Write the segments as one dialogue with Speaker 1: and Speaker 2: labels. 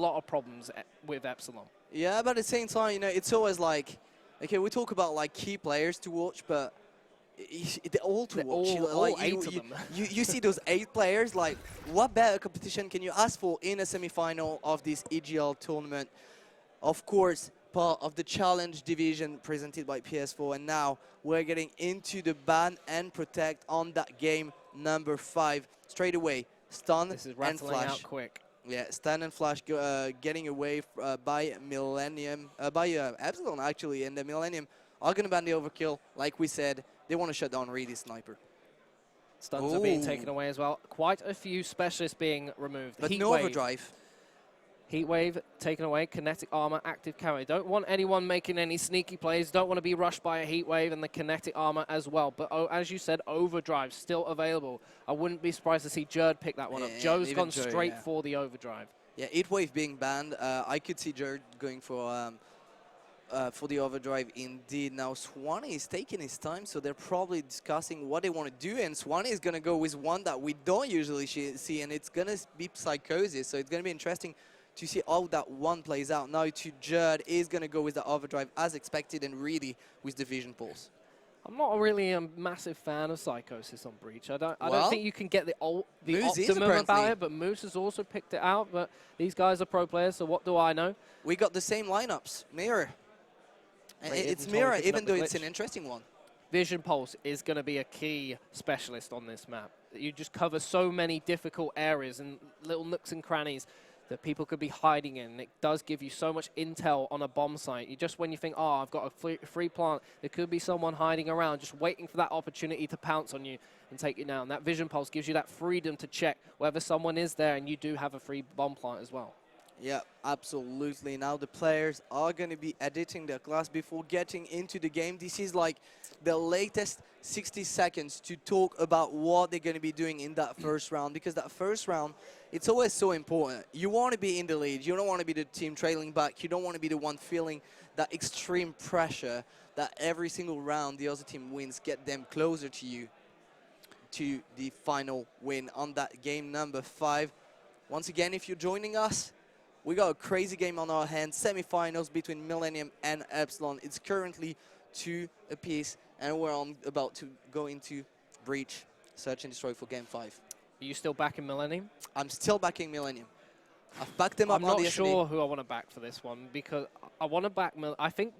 Speaker 1: lot of problems with Epsilon.
Speaker 2: Yeah, but at the same time, you know, it's always like, okay, we talk about like key players to watch, but they're all to watch.
Speaker 1: All 8 of them.
Speaker 2: You see those 8 players, like, what better competition can you ask for in a semi-final of this EGL tournament? Of course, part of the challenge division presented by PS4, and now we're getting into the ban and protect on that game number 5 straight away. Stun
Speaker 1: This is
Speaker 2: and
Speaker 1: rattling
Speaker 2: flash.
Speaker 1: out quick.
Speaker 2: Yeah, Stun and Flash getting away by Millenium, by Epsilon actually, and the Millenium are going to ban the overkill. Like we said, they want to shut down Reedy Sniper.
Speaker 1: Stuns are being taken away as well. Quite a few specialists being removed.
Speaker 2: But no overdrive.
Speaker 1: Heatwave taken away, kinetic armor, active carry. Don't want anyone making any sneaky plays. Don't want to be rushed by a Heatwave and the kinetic armor as well. But as you said, overdrive still available. I wouldn't be surprised to see Jerd pick that one up. Joe's gone straight for the overdrive. Yeah,
Speaker 2: Heatwave being banned. I could see Jerd going for the overdrive indeed. Now Swanee is taking his time, so they're probably discussing what they want to do, and Swanee is going to go with one that we don't usually see, and it's going to be Psychosis. So it's going to be interesting to see how that one plays out. Now to Jerd is going to go with the overdrive as expected, and really with the vision pulse.
Speaker 1: I'm not really a massive fan of Psychosis on Breach. I don't think you can get the optimum about it, but Moose has also picked it out. But these guys are pro players, so what do I know?
Speaker 2: We got the same lineups. Mirror. It's Mirror, even though it's an interesting one.
Speaker 1: Vision Pulse is going to be a key specialist on this map. You just cover so many difficult areas and little nooks and crannies that people could be hiding in. It does give you so much intel on a bomb site. When you think, oh, I've got a free plant, there could be someone hiding around just waiting for that opportunity to pounce on you and take you down. That Vision Pulse gives you that freedom to check whether someone is there, and you do have a free bomb plant as well.
Speaker 2: Yeah, absolutely. Now the players are going to be editing their class before getting into the game. This is like the latest 60 seconds to talk about what they're going to be doing in that first round, because that first round, it's always so important. You want to be in the lead. You don't want to be the team trailing back. You don't want to be the one feeling that extreme pressure that every single round the other team wins, get them closer to you, to the final win on that game number 5. Once again, if you're joining us, we got a crazy game on our hands, semi-finals between Millenium and Epsilon. It's currently 2 apiece, and we're about to go into Breach, Search and Destroy for Game 5.
Speaker 1: Are you still backing Millenium?
Speaker 2: I'm still backing Millenium. I've backed them up
Speaker 1: I'm
Speaker 2: on the
Speaker 1: not sure who I want to back for this one, because I want to back I think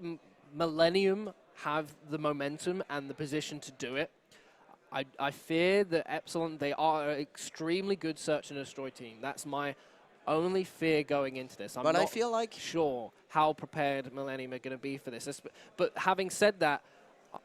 Speaker 1: Millenium have the momentum and the position to do it. I fear that Epsilon, they are an extremely good Search and Destroy team. That's my only fear going into this. I'm not sure how prepared Millenium are going to be for this. But having said that,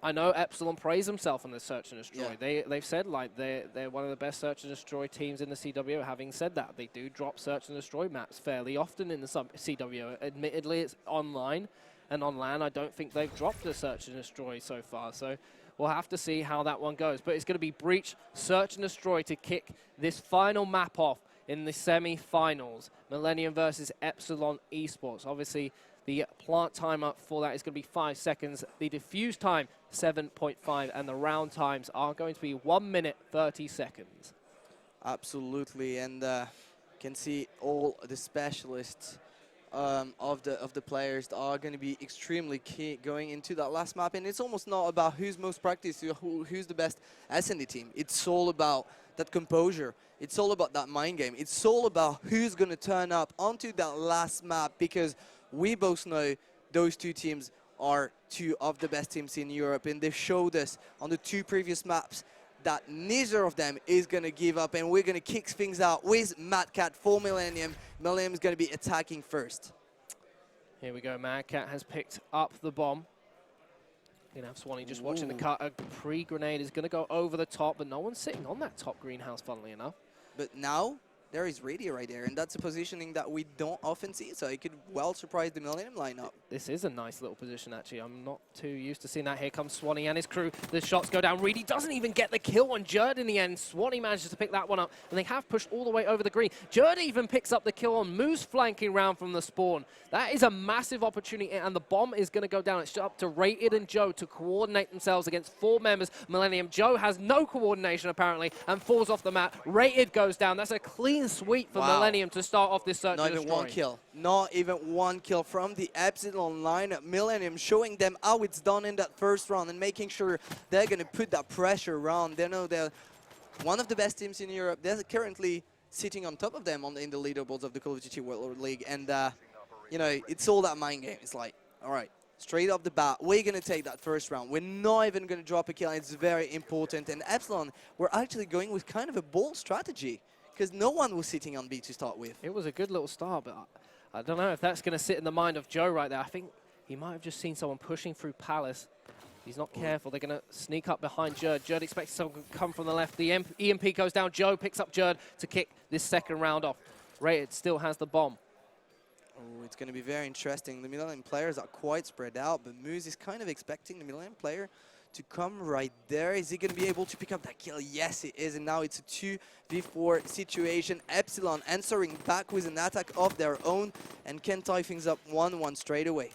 Speaker 1: I know Epsilon praise themselves on the Search and Destroy. Yeah. They've said like they're one of the best Search and Destroy teams in the CW. Having said that, they do drop Search and Destroy maps fairly often in the CW. Admittedly, it's online, and on LAN, I don't think they've dropped a Search and Destroy so far. So we'll have to see how that one goes. But it's going to be Breach, Search and Destroy to kick this final map off in the semi-finals. Millenium versus Epsilon Esports. Obviously, the plant timer for that is going to be 5 seconds. The diffuse time, 7.5. And the round times are going to be 1 minute, 30 seconds.
Speaker 2: Absolutely. And can see all the specialists of the players are going to be extremely key going into that last map. And it's almost not about who's most practiced, who's the best S&D team. It's all about that composure. It's all about that mind game. It's all about who's going to turn up onto that last map, because we both know those two teams are 2 of the best teams in Europe, and they've showed us on the 2 previous maps that neither of them is going to give up, and we're going to kick things out with Mad Cat for Millenium. Millenium is going to be attacking first.
Speaker 1: Here we go. Mad Cat has picked up the bomb. You're going to have Swanee just watching the cut. A pre-grenade is going to go over the top, but no one's sitting on that top greenhouse, funnily enough.
Speaker 2: But now there is Radio right there, and that's a positioning that we don't often see, so it could well surprise the Millenium lineup.
Speaker 1: This is a nice little position, actually. I'm not too used to seeing that. Here comes Swanee and his crew. The shots go down. Reedy doesn't even get the kill on Jerd in the end. Swanee manages to pick that one up, and they have pushed all the way over the green. Jerd even picks up the kill on Moose flanking round from the spawn. That is a massive opportunity, and the bomb is going to go down. It's up to Rated and Joe to coordinate themselves against 4 members. Millenium. Joe has no coordination, apparently, and falls off the map. Rated goes down. That's a clean clean sweep for
Speaker 2: Wow.
Speaker 1: Millenium to start off this search
Speaker 2: Not
Speaker 1: and
Speaker 2: even
Speaker 1: destroy.
Speaker 2: one kill. Not even one kill from the Epsilon lineup. Millenium showing them how it's done in that first round and making sure they're going to put that pressure around. They know they're one of the best teams in Europe. They're currently sitting on top of them in the leaderboards of the Call of Duty World League. And, you know, it's all that mind game. It's like, all right, straight off the bat, we're going to take that first round. We're not even going to drop a kill. It's very important. And Epsilon, we're actually going with kind of a bold strategy because no one was sitting on B to start with.
Speaker 1: It was a good little start, but I don't know if that's going to sit in the mind of Joe right there. I think he might have just seen someone pushing through Palace. He's not careful. They're going to sneak up behind Jerd. Jerd expects someone to come from the left. The EMP goes down. Joe picks up Jerd to kick this second round off. Rated still has the bomb.
Speaker 2: Oh, it's going to be very interesting. The Millenium players are quite spread out, but Moose is kind of expecting the Millenium player to come right there. Is he going to be able to pick up that kill? Yes, it is. And now it's a 2v4 situation. Epsilon answering back with an attack of their own and can tie things up 1-1 straight away.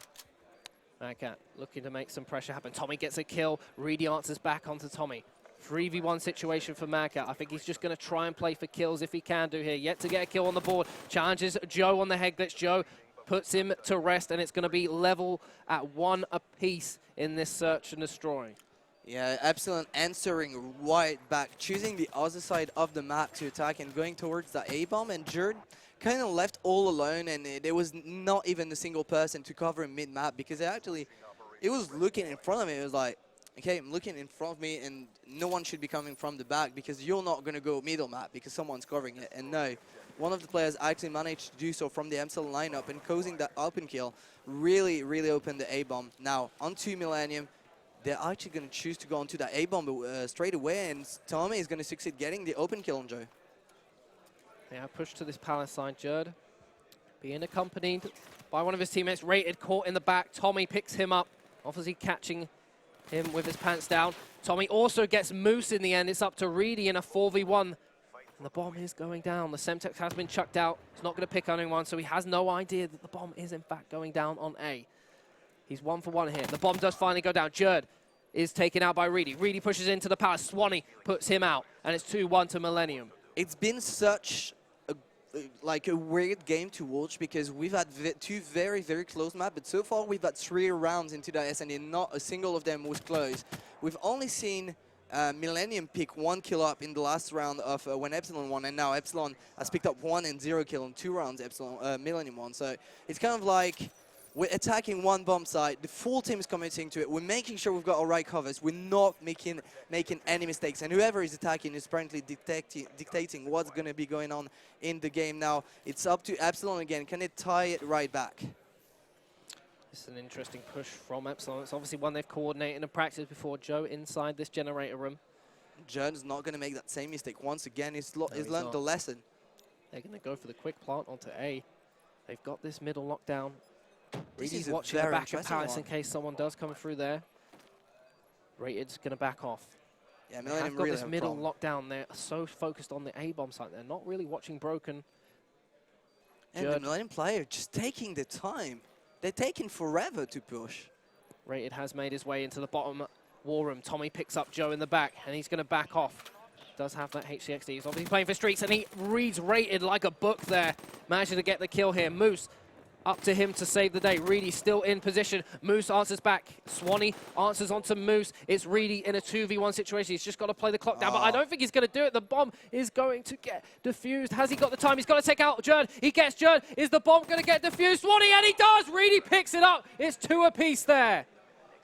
Speaker 1: ManCave looking to make some pressure happen. Tommy gets a kill. Reedy answers back onto Tommy. 3v1 situation for ManCave. I think he's just going to try and play for kills if he can do here. Yet to get a kill on the board. Challenges Joe on the head glitch. Joe puts him to rest, and it's going to be level at 1 apiece in this search and destroy. Yeah,
Speaker 2: Epsilon answering right back, choosing the other side of the map to attack and going towards the A-bomb, and Jerd kind of left all alone, and there was not even a single person to cover him mid-map because it was looking in front of me. It was like, okay, I'm looking in front of me, and no one should be coming from the back because you're not going to go middle map because someone's covering it. And no, one of the players actually managed to do so from the Epsilon lineup and causing that open kill really, really opened the A-bomb. Now, onto Millenium. They're actually going to choose to go onto that A-bomb straight away, and Tommy is going to succeed getting the open kill on Joe.
Speaker 1: Yeah, push to this Palace side. Jerd being accompanied by one of his teammates. Rated, caught in the back. Tommy picks him up, obviously catching him with his pants down. Tommy also gets Moose in the end. It's up to Reedy in a 4v1. And the bomb is going down. The Semtex has been chucked out. It's not going to pick on anyone, so he has no idea that the bomb is in fact going down on A. He's 1 for 1 here. The bomb does finally go down. Jerd is taken out by Reedy. Reedy pushes into the Palace. Swanee puts him out, and it's 2-1 to Millenium. It's
Speaker 2: been such a weird game to watch because we've had two very, very close maps, but so far we've had 3 rounds into the SND, and not a single of them was close. We've only seen Millenium pick 1 kill up in the last round of when Epsilon won, and now Epsilon has picked up 1 and 0 kill in 2 rounds Millenium won. So it's kind of like we're attacking one bomb site, the full team is committing to it, we're making sure we've got our right covers, we're not making any mistakes, and whoever is attacking is apparently dictating what's going to be going on in the game. Now it's up to Epsilon again. Can it tie it right back?
Speaker 1: This is an interesting push from Epsilon. It's obviously one they've coordinated and practiced before. Joe inside this generator room.
Speaker 2: Jerd's not going to make that same mistake once again. He's learned the lesson.
Speaker 1: They're going to go for the quick plant onto A. They've got this middle lockdown. Reedy's
Speaker 2: is
Speaker 1: watching the back of Palace in case someone does come through there. Rated's going to back off.
Speaker 2: Yeah,
Speaker 1: they've got really this middle lockdown. They're so focused on the A-bomb site. They're not really watching Broken.
Speaker 2: And the Millenium player just taking the time. They're taking forever to push.
Speaker 1: Rated has made his way into the bottom war room. Tommy picks up Joe in the back, and he's going to back off. Does have that HCXD. He's obviously playing for Streaks, and he reads Rated like a book there. Managing to get the kill here. Moose up to him to save the day. Reedy still in position. Moose answers back. Swanee answers onto Moose. It's Reedy in a 2v1 situation. He's just got to play the clock down, but I don't think he's going to do it. The bomb is going to get defused. Has he got the time? He's got to take out Jerd. He gets Jerd. Is the bomb going to get defused? Swanee, and he does! Reedy picks it up. It's 2 apiece there.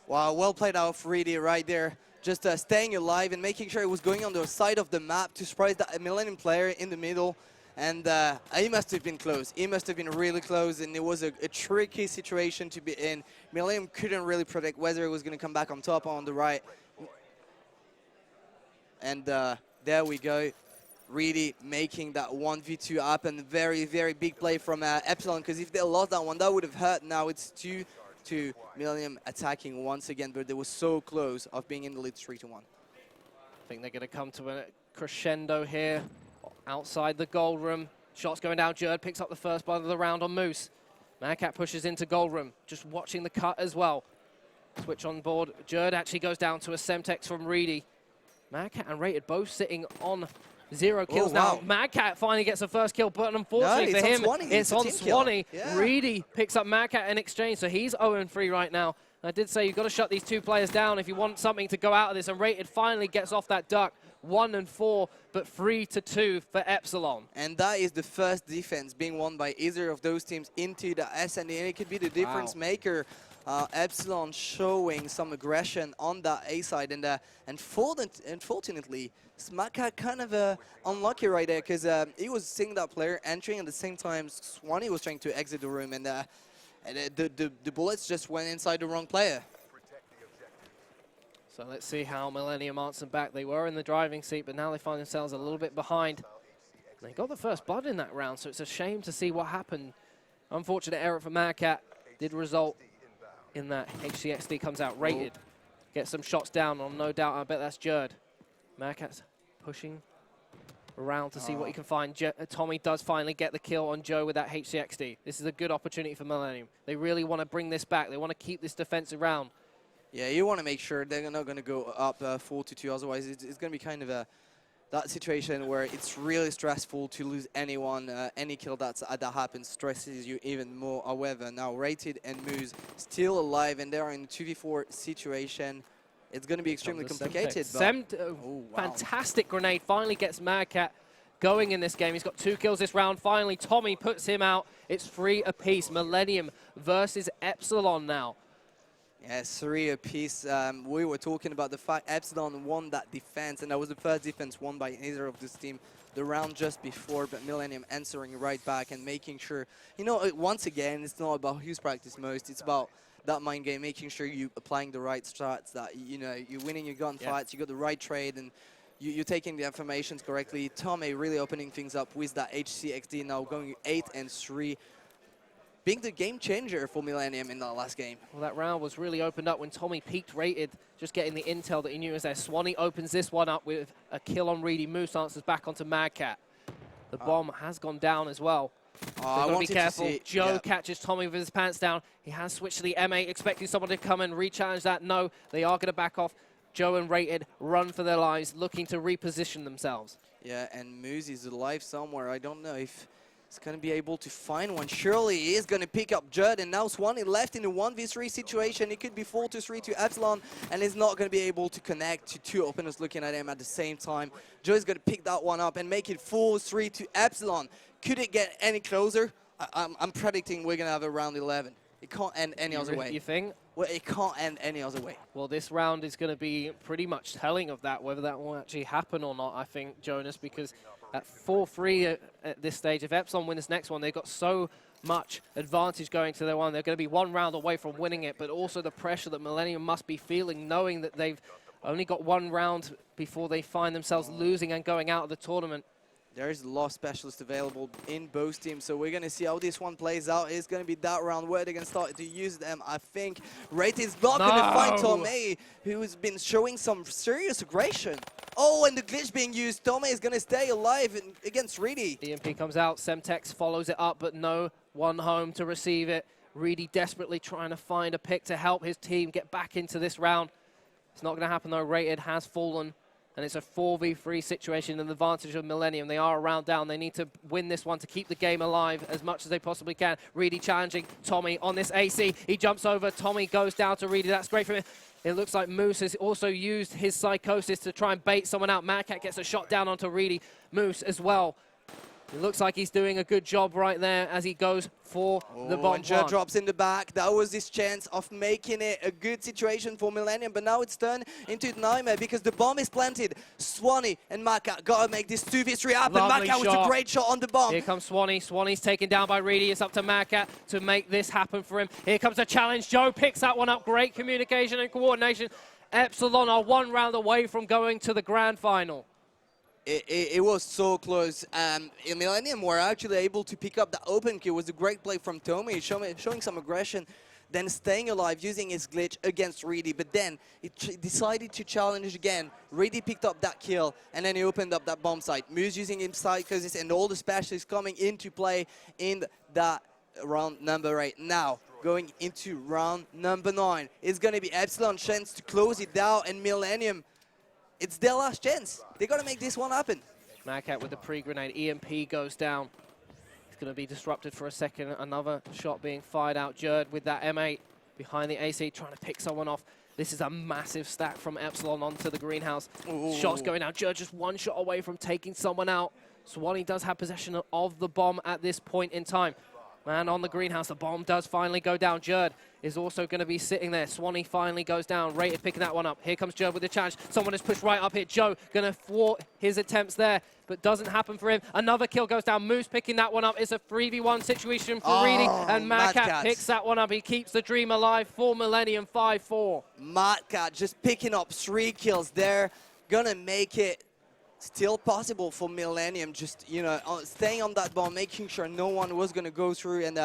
Speaker 2: Wow, well played out for Reedy right there. Just staying alive and making sure it was going on the side of the map to surprise the Millenium player in the middle. And he must have been close. He must have been really close, and it was a tricky situation to be in. Millenium couldn't really predict whether it was going to come back on top or on the right. And there we go. Really making that 1v2 happen. Very, very big play from Epsilon, because if they lost that one, that would have hurt. Now it's 2-2. Millenium attacking once again, but they were so close of being in the lead 3-1.
Speaker 1: I think they're going to come to a crescendo here. Outside the goal room. Shots going down. Jerd picks up the first blood of the round on Moose. ManCave pushes into goal room. Just watching the cut as well. Switch on board. Jerd actually goes down to a Semtex from Reedy. ManCave and Rated both sitting on 0 kills now. Mad Cat finally gets the first kill, but unfortunately for him, it's on Swanee.
Speaker 2: Yeah.
Speaker 1: Reedy picks up Mad Cat in exchange, so he's 0-3 right now. I did say you've got to shut these two players down if you want something to go out of this, and Rated finally gets off that duck. 1-4, but 3-2 for Epsilon.
Speaker 2: And that is the first defense being won by either of those teams into the SND, and it could be the difference maker. Epsilon showing some aggression on that A side, and unfortunately, Smaka kind of unlucky right there, because he was seeing that player entering at the same time Swanee was trying to exit the room, and the bullets just went inside the wrong player.
Speaker 1: So let's see how Millenium answer back. They were in the driving seat, but now they find themselves a little bit behind. They got the first blood in that round, so it's a shame to see what happened. Unfortunate error for Madcat did result in that HCXD comes out Rated. Get some shots down on, no doubt. I bet that's Jerd. Madcat's pushing around to see what he can find. Tommy does finally get the kill on Joe with that HCXD. This is a good opportunity for Millenium. They really want to bring this back. They want to keep this defense around. Yeah,
Speaker 2: you want to make sure they're not going to go up 4-2, otherwise it's going to be kind of that situation where it's really stressful to lose anyone. Any kill that happens stresses you even more. However, now Rated and Moose still alive, and they are in a 2v4 situation. It's going to be extremely complicated.
Speaker 1: Fantastic grenade finally gets Madcat going in this game. He's got 2 kills this round. Finally, Tommy puts him out. It's 3 apiece. Millenium versus Epsilon now.
Speaker 2: Yes, 3 apiece. We were talking about the fact Epsilon won that defense, and that was the first defense won by either of this team the round just before, but Millenium answering right back and making sure, you know, once again, it's not about who's practiced most, it's about that mind game, making sure you're applying the right strats, that, you know, you're winning your gunfights, you got the right trade, and you're taking the informations correctly. Tommy really opening things up with that HCXD now going 8-3. Being the game changer for Millenium in that last game. Well, that round was really opened up when Tommy peaked Rated, just getting the intel that he knew was there. Swanee opens this one up with a kill on Reedy. Moose answers back onto Madcat. The bomb has gone down as well. I want to be careful. Joe catches Tommy with his pants down. He has switched to the M8, expecting someone to come and re-challenge that. No, they are going to back off. Joe and Rated run for their lives, looking to reposition themselves. Yeah, and Moose is alive somewhere. I don't know if he's going to be able to find one. Surely he is going to pick up Judd, and now Swanee left in a 1v3 situation. It could be 4-3 to Epsilon, and he's not going to be able to connect to 2 openers looking at him at the same time. Joe is going to pick that one up and make it 4-3 to Epsilon. Could it get any closer? I'm predicting we're going to have a round 11. It can't end any other way. You think? Well, it can't end any other way. Well, this round is going to be pretty much telling of that, whether that will actually happen or not, I think, Jonas, because at 4-3 at this stage, if Epsilon win this next one, they've got so much advantage going to their one. They're going to be 1 round away from winning it, but also the pressure that Millenium must be feeling, knowing that they've only got 1 round before they find themselves losing and going out of the tournament. There is a loss specialist available in both teams, so we're going to see how this one plays out. It's going to be that round where they're going to start to use them. I think Rated's not going to find Tomei, who has been showing some serious aggression. Oh, and the glitch being used. Tomei is going to stay alive against Reedy. EMP comes out. Semtex follows it up, but no one home to receive it. Reedy desperately trying to find a pick to help his team get back into this round. It's not going to happen, though. Rated has fallen. And it's a 4v3 situation, and the advantage of Millenium. They are a round down. They need to win this one to keep the game alive as much as they possibly can. Reedy challenging Tommy on this AC. He jumps over. Tommy goes down to Reedy. That's great for him. It looks like Moose has also used his psychosis to try and bait someone out. Madcat gets a shot down onto Reedy. Moose as well. It looks like he's doing a good job right there as he goes for the bomb. Judd drops in the back. That was his chance of making it a good situation for Millenium, but now it's turned into a nightmare because the bomb is planted. Swanee and Maka gotta make this 2v3 happen. Maka with a great shot on the bomb. Here comes Swanee. Swanee's taken down by Reedy. It's up to Maka to make this happen for him. Here comes a challenge. Joe picks that one up. Great communication and coordination. Epsilon are 1 round away from going to the grand final. It was so close. In Millenium were actually able to pick up the open kill. It was a great play from Tommy, showing some aggression, then staying alive using his glitch against Reedy. But then he decided to challenge again. Reedy picked up that kill, and then he opened up that bomb site. Moose using his psychosis and all the specialists coming into play in that round number 8. Now, going into round number 9, it's going to be Epsilon's chance to close it down, and Millenium, it's their last chance. They got to make this one happen.
Speaker 1: ManCave with the pre-grenade. EMP goes down. It's going to be disrupted for a second. Another shot being fired out. Jerd with that M8 behind the AC, trying to pick someone off. This is a massive stack from Epsilon onto the greenhouse.
Speaker 2: Ooh.
Speaker 1: Shots going out. Jerd just one shot away from taking someone out. Swanee does have possession of the bomb at this point in time. Man on the greenhouse, the bomb does finally go down. Jerd is also going to be sitting there. Swanee finally goes down. Rated picking that one up. Here comes Jerd with the challenge. Someone is pushed right up here. Joe going to thwart his attempts there, but doesn't happen for him. Another kill goes down. Moose picking that one up. It's a 3v1 situation for Reedy, and ManCave picks that one up. He keeps the dream alive for Millenium 5-4.
Speaker 2: ManCave just picking up 3 kills there. Gonna make it still possible for Millenium, just, you know, staying on that ball, making sure no one was going to go through, and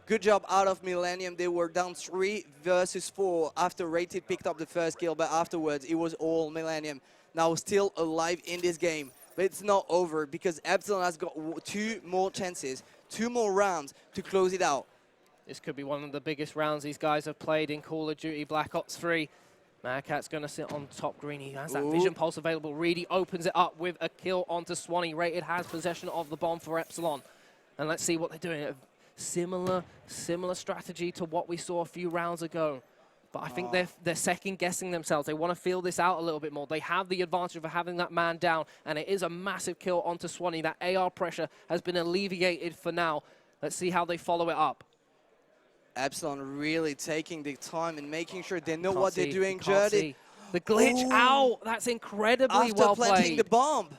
Speaker 2: good job out of Millenium. They were down 3 versus 4 after Rated picked up the first kill, but afterwards it was all Millenium. Now still alive in this game, but it's not over because Epsilon has got 2 more chances, 2 more rounds to close it out.
Speaker 1: This could be one of the biggest rounds these guys have played in Call of Duty Black Ops 3. ManCave's going to sit on top green. He has that vision pulse available. Reedy opens it up with a kill onto Swanee. Rated has possession of the bomb for Epsilon. And let's see what they're doing. A similar strategy to what we saw a few rounds ago. But I think they're second-guessing themselves. They want to feel this out a little bit more. They have the advantage of having that man down, and it is a massive kill onto Swanee. That AR pressure has been alleviated for now. Let's see how they follow it up.
Speaker 2: Epsilon really taking the time and making sure they know what they're doing. Jerd,
Speaker 1: the glitch out. That's incredibly well played.
Speaker 2: After planting the bomb.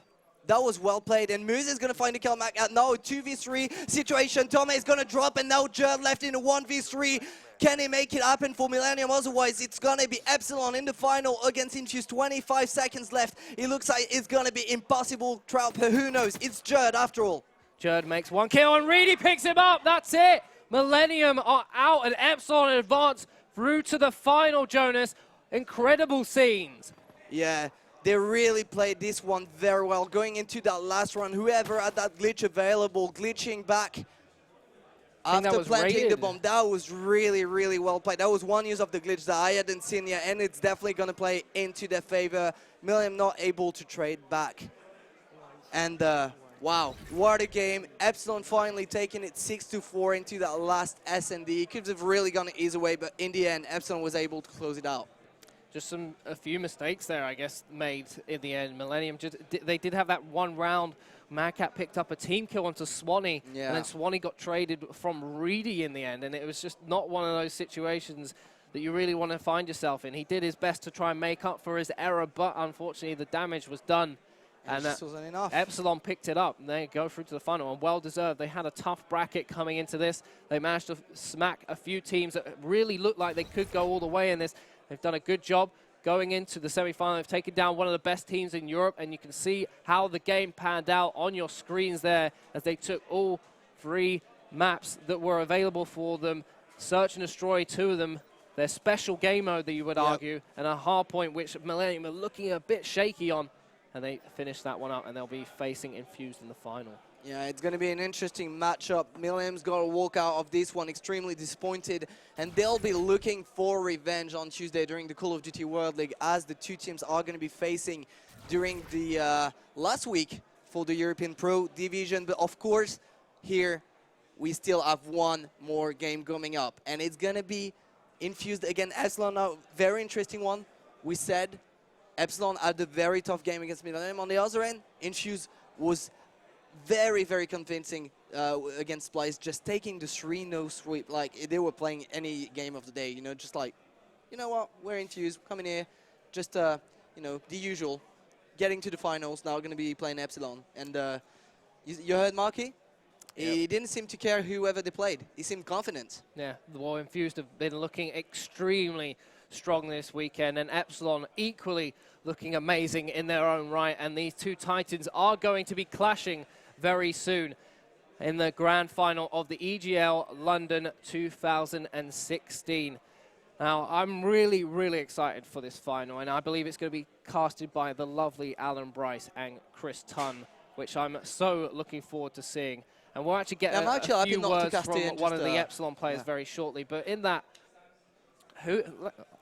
Speaker 2: That was well played. And Moose is going to find the kill. No, 2v3 situation. Tome is going to drop, and now Jerd left in a 1v3. Can he make it happen for Millenium? Otherwise, it's going to be Epsilon in the final against Infuse. 25 seconds left. It looks like it's going to be impossible. Trout, but who knows? It's Jerd after all.
Speaker 1: Jerd makes 1 kill, and Reedy picks him up. That's it. Millenium are out, and Epsilon advance through to the final, Jonas. Incredible scenes.
Speaker 2: Yeah, they really played this one very well. Going into that last run, whoever had that glitch available, glitching back after planting the bomb, that was really, really well played. That was one use of the glitch that I hadn't seen yet, and it's definitely going to play into their favor. Millenium not able to trade back. And wow, what a game. Epsilon finally taking it 6-4 into that last S&D. It could have really gone easy way, but in the end, Epsilon was able to close it out.
Speaker 1: Just a few mistakes there, I guess, made in the end. Millenium, they did have that one round. ManCave picked up a team kill onto Swanee, and then Swanee got traded from Reedy in the end, and it was just not one of those situations that you really want to find yourself in. He did his best to try and make up for his error, but unfortunately the damage was done. And
Speaker 2: wasn't enough.
Speaker 1: Epsilon picked it up, and they go through to the final, and well-deserved. They had a tough bracket coming into this. They managed to smack a few teams that really looked like they could go all the way in this. They've done a good job going into the semi-final. They've taken down one of the best teams in Europe, and you can see how the game panned out on your screens there as they took all 3 maps that were available for them. Search and destroy 2 of them. Their special game mode that you would argue, and a hard point which Millenium are looking a bit shaky on. And they finish that one up, and they'll be facing Infused in the final.
Speaker 2: Yeah, it's going to be an interesting matchup. Millenium's got to walk out of this one extremely disappointed, and they'll be looking for revenge on Tuesday during the Call of Duty World League, as the 2 teams are going to be facing during the last week for the European Pro Division. But of course, here we still have 1 more game coming up, and it's going to be Infused against Epsilon. Now, very interesting one. We said Epsilon had a very tough game against Millenium. On the other end, Infuse was very, very convincing against Splice, just taking the 3-0 sweep like they were playing any game of the day, you know, just like, you know what, we're Infuse, coming here, just, you know, the usual. Getting to the finals, now going to be playing Epsilon. And you heard Marky? Yep. He didn't seem to care whoever they played. He seemed confident.
Speaker 1: Yeah, well, Infused have been looking extremely strong this weekend, and Epsilon equally looking amazing in their own right, and these 2 Titans are going to be clashing very soon in the grand final of the EGL London 2016. Now, I'm really, really excited for this final, and I believe it's going to be casted by the lovely Alan Bryce and Chris Tunn, which I'm so looking forward to seeing. And we'll actually get a few words from one of the Epsilon players very shortly, but in that,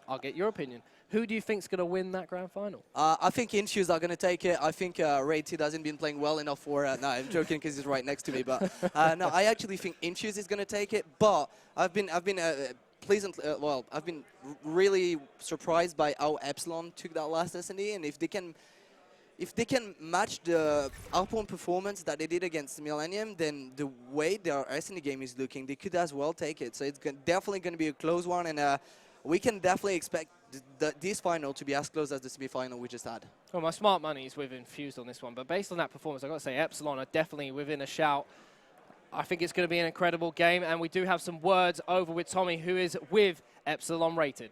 Speaker 1: I'll get your opinion. Who do you think's going to win that grand final?
Speaker 2: I think Inshoes are going to take it. I think Rated hasn't been playing well enough for... no, I'm joking because he's right next to me. But no, I actually think Inshoes is going to take it. But I've been pleasantly... well, I've been really surprised by how Epsilon took that last S&D. And if they can match the outbound performance that they did against Millenium, then the way their S&D game is looking, they could as well take it. So it's definitely going to be a close one. And we can definitely expect this final to be as close as the semi-final we just had.
Speaker 1: Well, my smart money is with Infused on this one, but based on that performance, I've got to say Epsilon are definitely within a shout. I think it's going to be an incredible game, and we do have some words over with Tommy, who is with Epsilon Rated.